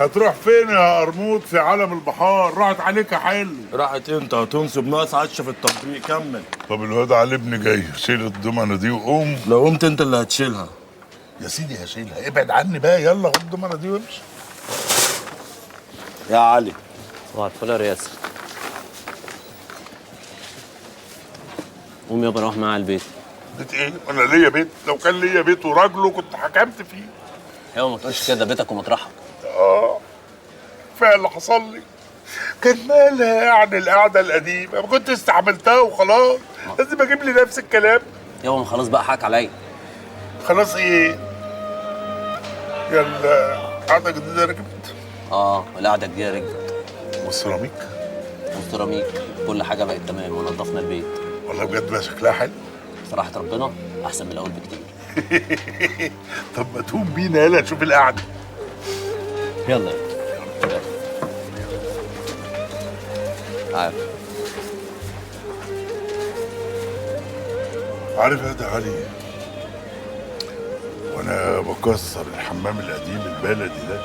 هتروح فين يا قرموط في عالم البحار؟ راحت عليك يا حلو. راحت انت هتنصب ناقص عشة في التطبيق. كمل. طب الواد علي ابني جاي، شيل الضمنه دي وقوم. لو قمت انت اللي هتشيلها. يا سيدي هشيلها، ابعد عني بقى. يلا خد الضمنه دي وامشي. يا علي. صباح الفل يا رياسة. قوم يابا روح معايا البيت. بيت ايه؟ انا ليا بيت؟ لو كان ليا بيت وراجله كنت حكمت فيه. يابا ما تقولش كده، بيتك ومطرحك. كفايه اللي حصل لي. كان مالها يعني القعده القديمه؟ ما كنت استحملتها وخلاص. لازم اجيب لي نفس الكلام. يابا ما خلاص بقى، حق عليا. خلاص ايه؟ يلا قعده جديده ركبت. القعده الجديده ركبت. والسيراميك؟ والسيراميك كل حاجه بقت تمام ونضفنا البيت. والله بجد بقى شكلها حلو. صراحه ربنا احسن من الاول بكتير. طب ما تقوم بينا يلا نشوف القعده. يلا عارف. عارف يا ده علي، وانا بكسر الحمام القديم البلدي ده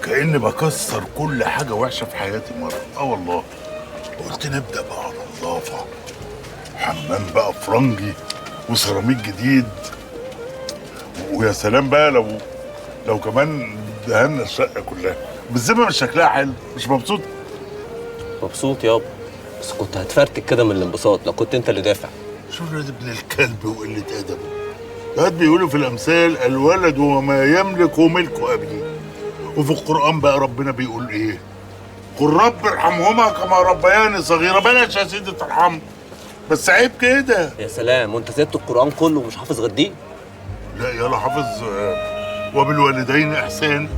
كأني بكسر كل حاجه وحشه في حياتي مره. والله قلت نبدا بقى على نظافه، حمام بقى فرنجي وسيراميك جديد، ويا سلام بقى لو كمان دهنا الشقه كلها. بالذمه مش شكلها حلو؟ مش مبسوط؟ مبسوط يابا، بس كنت هتفرتك كده من الانبساط لو كنت انت اللي دافع. شوف الواد ابن الكلب وقله ادبه. الواد بيقولوا في الامثال الولد وما يملك ملك ابيه، وفي القران بقى ربنا بيقول ايه؟ قل رب ارحمهما كما ربياني صغيرا. بلاش يا سيدي ترحمه، بس عيب كده. يا سلام، وانت سبت القران كله ومش حافظ غير دي؟ لا يلا حافظ وبالوالدين احسان.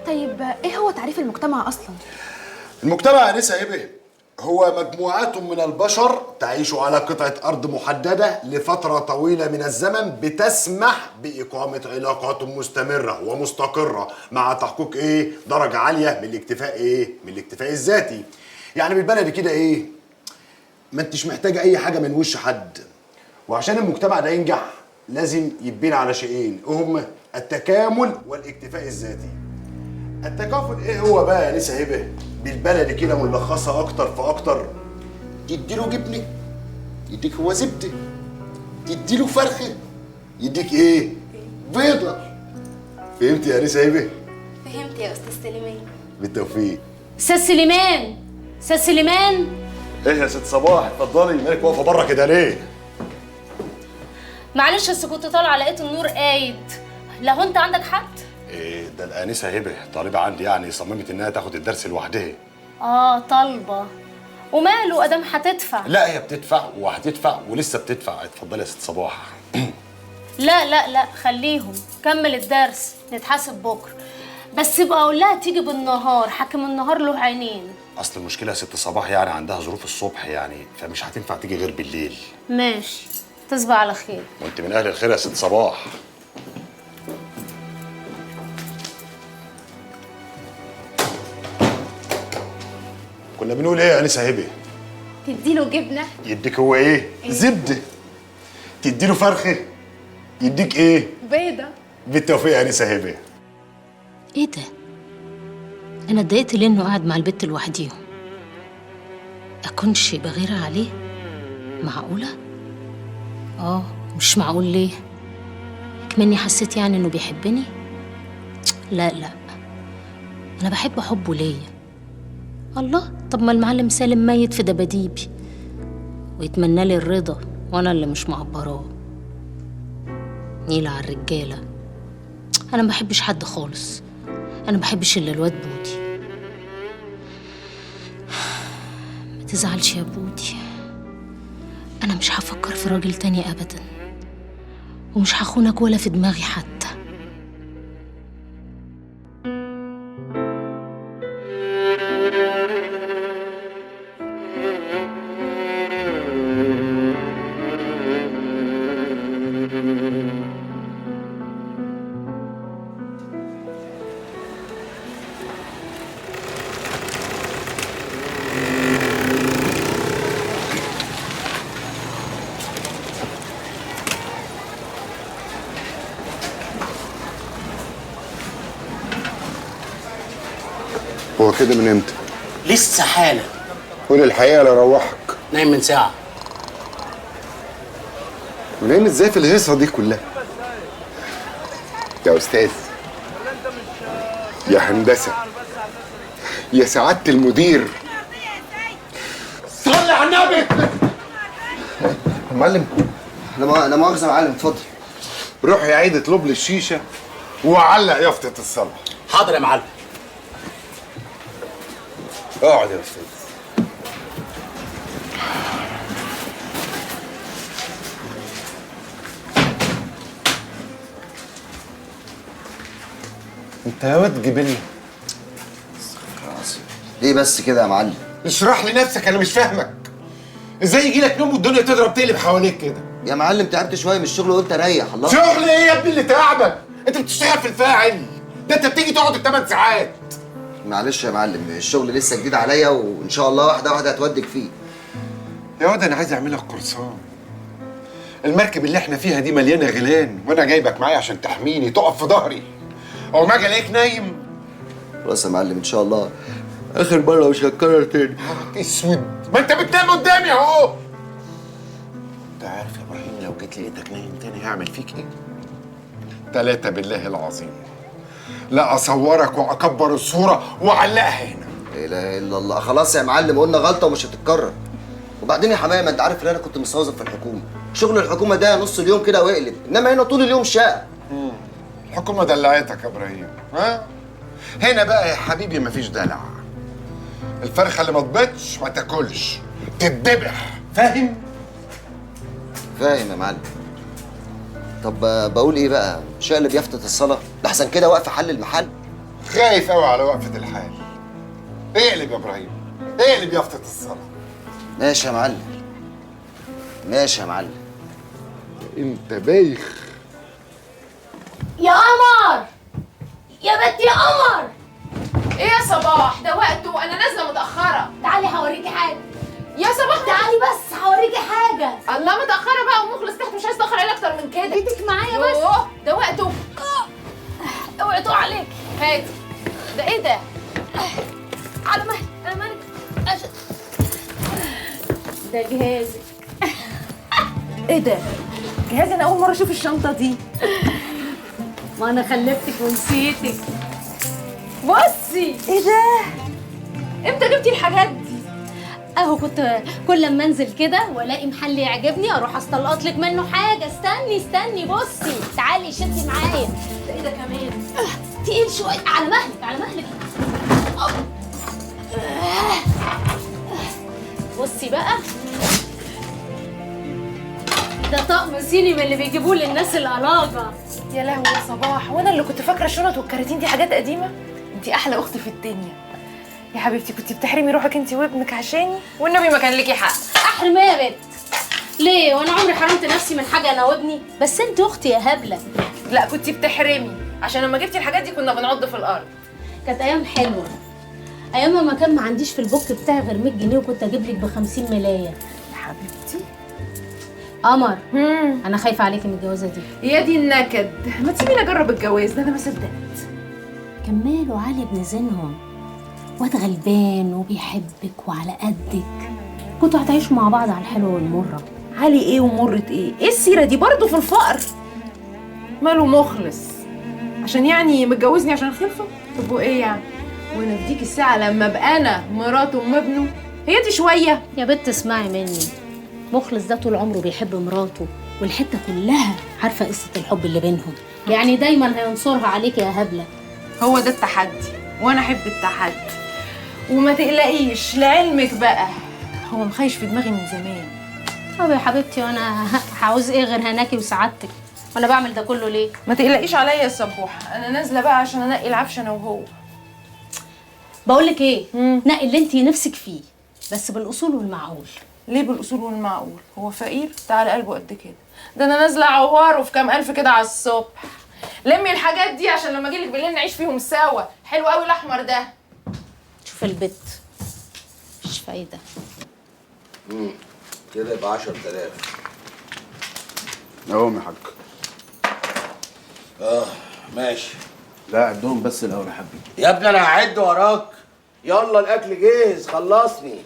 طيب ايه هو تعريف المجتمع اصلا؟ المجتمع يا نسا هبه هو مجموعات من البشر تعيش على قطعة أرض محددة لفترة طويلة من الزمن بتسمح بإقامة علاقات مستمرة ومستقرة مع تحقيق درجة عالية من الاكتفاء الذاتي. يعني بالبلدي كده ما انتش محتاجة أي حاجة من وش حد. وعشان المجتمع ده ينجح لازم يتبني على شيئين هما التكامل والاكتفاء الذاتي. التكافل هو بقى يا نسا هبه؟ بالبلدي كده ملخصها اكتر فاكتر، تديله جبنه يديك هو زبده، تديله فرخه يديك بيضه. فهمت يا نسا هبه؟ فهمت يا استاذ سليمان. بالتوفيق. استاذ سليمان، استاذ سليمان. ايه يا ست صباح، اتفضلي. مالك واقفه بره كده ليه؟ معلش بس كنت طالعه لقيت النور قايد. لو انت عندك حد؟ ده الانسه هبه طالبه عندي، يعني صممت انها تاخد الدرس لوحدها. طالبه. وماله ادام هتدفع؟ لا هي بتدفع وهتدفع ولسه بتدفع. اتفضلي يا ست صباح. لا لا لا خليهم، كمل الدرس نتحاسب بكره. بس يبقى اقول لها تيجي بالنهار، حاكم النهار له عينين. اصل المشكله يا ست صباح يعني عندها ظروف الصبح يعني، فمش هتنفع تيجي غير بالليل. ماشي، تصبح على خير. وانت من اهل الخير يا ست صباح. كنا بنقول ايه يا انسه هبه؟ تديله جبنه يديك هو زبده. تديله فرخه يديك بيضه. بالتوفيق يا انسه هبه. ايه ده؟ انا اتضايقت ليه انه قاعد مع البت لوحديهم؟ اكونش بغير عليه؟ معقوله؟ مش معقول. ليه؟ كمني حسيت يعني انه بيحبني؟ لا لا، انا بحب حبه ليا. الله، طب ما المعلم سالم ميت في دباديبي ويتمنى لي الرضا وانا اللي مش معبراه. نيلة على الرجاله. انا ما بحبش حد خالص، انا ما بحبش الا الواد بودي. ما تزعلش يا بودي، انا مش هفكر في راجل تاني ابدا، ومش هخونك ولا في دماغي حتى. هو كده من امتى؟ لسه حالا. قول الحقيقه لا اروحك. نايم من ساعه. ونايم ازاي في الهيصه دي كلها؟ يا استاذ، يا هندسه، يا سعاده المدير، صلي على النبي. يا معلم، لا مؤاخذة يا معلم، اتفضل. روح يا عيد اطلب لي الشيشه وعلق يافطه الصلاه. حاضر يا معلم. اقعد يا استاذ. انت يا واد جبلي. ليه بس كده يا معلم؟ اشرح لي نفسك، انا مش فاهمك. ازاي يجي لك نوم والدنيا تضرب تقلب حواليك كده؟ يا معلم تعبت شويه من الشغل وقلت اريح. الله، شغل ايه يا ابني اللي تعبك؟ انت بتشتغل في الفاعل ده، انت بتيجي تقعد ال8 ساعات. معلش يا معلم، الشغل لسه جديد عليا وان شاء الله واحده واحده هتودك فيه. يا واد انا عايز اعملك قرصان. المركب اللي احنا فيها دي مليانه غلان، وانا جايبك معايا عشان تحميني، تقف في ظهري. او ما اجي الاقيك نايم. خلاص يا معلم ان شاء الله اخر مره مش هتكرر تاني. اسود، ما انت بتنام قدامي اهو. انت عارف يا ابراهيم لو جيت لقيتك نايم تاني هعمل فيك ايه؟ 3 بالله العظيم لا اصورك واكبر الصوره واعلقها هنا. لا اله الا الله. خلاص يا معلم قلنا غلطه ومش هتتكرر. وبعدين يا حمايه، ما انت عارف ان انا كنت مستوظف في الحكومه. شغل الحكومه ده نص اليوم كده واقلب، انما هنا طول اليوم شقه. الحكومه دلعتك يا ابراهيم، ها؟ هنا بقى يا حبيبي مفيش دلع. الفرخه اللي ما تبيضش ما تاكلش، تتذبح، فاهم؟ فاهم يا معلم. طب بقول ايه بقى؟ شقلب يافطه الصلاه لحسن كده واقف حل المحل. خايف قوي على وقفه الحال. اقلب يا ابراهيم، اقلب يافطه الصلاه. ماشي يا معلم، ماشي يا معلم. انت بايخ. يا قمر، يا بنت يا قمر. ايه يا صباح؟ ده وقته، انا نازله متاخره. تعالي هوريكي حاجه. يا صباح تعالي بس هوريكي حاجه. الله، متاخره بقى ومخلص تحت، مش عايز اتاخر عليه اكتر من كده. ايدك معايا بس. يوه، ده وقته. اوعي تقع عليك. هاتي. ده ايه ده؟ على مهلك، على مهلك. ده جهازي. ايه ده؟ جهازي، انا اول مره اشوف الشنطه دي. ما انا خلفتك ونسيتك. بصي ايه ده؟ امتى جبتي الحاجات دي؟ اهو كنت كل لما انزل كده والاقي محل يعجبني اروح استلقط لك منه حاجه. استني بصي، تعالي شدي معايا. ده ايه ده كمان؟ تقيل شويه. على مهلك، على مهلك. بصي بقى، ده طقم صيني من اللي بيجيبوه للناس القلاجه. يا لهوي يا صباح، وانا اللي كنت فاكره الشنط والكراتين دي حاجات قديمه. انتي احلى اخت في الدنيا يا حبيبتي. كنتي بتحرمي روحك انتي وابنك عشاني، والنبي ما كان ليكي حق. احرم ايه يا بنت؟ ليه؟ وانا عمري حرمت نفسي من حاجه انا وابني؟ بس انت اختي يا هبله. لا، كنتي بتحرمي عشان لما جبتي الحاجات دي كنا بنعض في الارض. كانت ايام حلوه، ايام ما كان ما عنديش في البوك بتاعي غير 100 جنيه وكنت اجيب لك ب50 ملايه. يا حبيبتي قمر، انا خايفه عليكي من الجوازه دي. يا دي النكد، ما تسيبيني اجرب الجواز ده، انا ما صدقت. كمال وعلي ابن زينهم واد غلبان وبيحبك وعلى قدك، كنتوا هتعيشوا مع بعض على الحلوه والمره. علي ايه ومرة ايه؟ ايه السيره دي برضه في الفقر؟ ماله مخلص عشان يعني متجوزني عشان خلفه؟ طب وايه يعني؟ وانا في ديك الساعه لما ابقى انا مراته ام ابنه؟ هي دي شويه؟ يا بنت اسمعي مني، مخلص ده طول عمره بيحب مراته والحته كلها عارفه قصه الحب اللي بينهم، يعني دايما هينصرها عليك يا هبله. هو ده التحدي، وانا احب التحدي. وما تقلقيش لعلمك بقى، هو مخيش في دماغي من زمان. طب يا حبيبتي، وانا هعوز ايه غير هناكي وسعادتك؟ وانا بعمل ده كله ليه؟ ما تقلقيش عليا يا سبوحه، انا نازله بقى عشان انقي العفش انا وهو. بقول لك ايه، نقي اللي انت نفسك فيه بس بالاصول والمعقول. ليه بالاصول والمعقول؟ هو فقير؟ تعالى قلبه قد كده، ده انا نازله عوار في كام الف كده على الصبح. لمي الحاجات دي عشان لما اجيلك بالليل نعيش فيهم سوا. حلو قوي الاحمر ده. شوف البت مش فايده. كده يبقى 10000. اهو يا حاج. ماشي. لا عدهم بس الاول يا حبيبي. يا ابني انا هعد وراك. يلا الاكل جاهز، خلصني.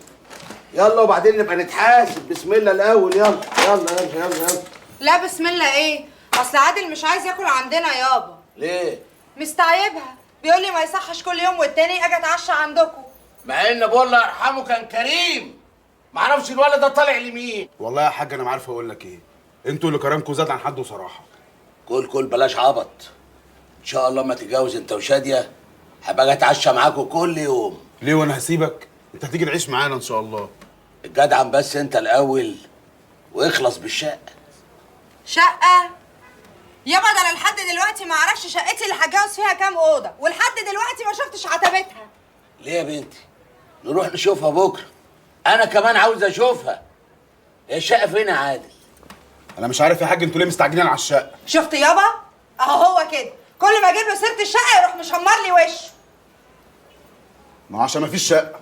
يلا وبعدين نبقى نتحاسب. بسم الله الاول. يلا يلا يلا يلا يلا. لا بسم الله ايه؟ اصل عادل مش عايز ياكل عندنا يابا. ليه؟ مستعيبها، بيقول لي ما يصحش كل يوم والتاني اجي اتعشى عندكم. مع ان ابوه الله يرحمه كان كريم. معرفش الولد ده طالع لمين. والله يا حاج انا ما عارف اقول لك ايه. انتوا اللي كرمكم زاد عن حده صراحه. كل بلاش عبط. ان شاء الله ما تتجوز انت وشاديه هبقى اتعشى معاكم كل يوم. ليه وانا هسيبك؟ انت هتيجي تعيش معانا ان شاء الله. الجدعن بس انت الاول واخلص بالشقه. شقه؟ يابا ده انا لحد دلوقتي ما اعرفش شقتي اللي هتجوز فيها كام اوضه، ولحد دلوقتي ما شفتش عتبتها. ليه يا بنتي؟ نروح نشوفها بكره. انا كمان عاوز اشوفها. هي الشقه فين يا عادل؟ انا مش عارف يا حاج انتوا ليه مستعجلين على الشقه. شفت يابا؟ اهو هو كده، كل ما اجيب له سيره الشقه يروح مشمر لي وشه. ما عشان ما فيش شقه.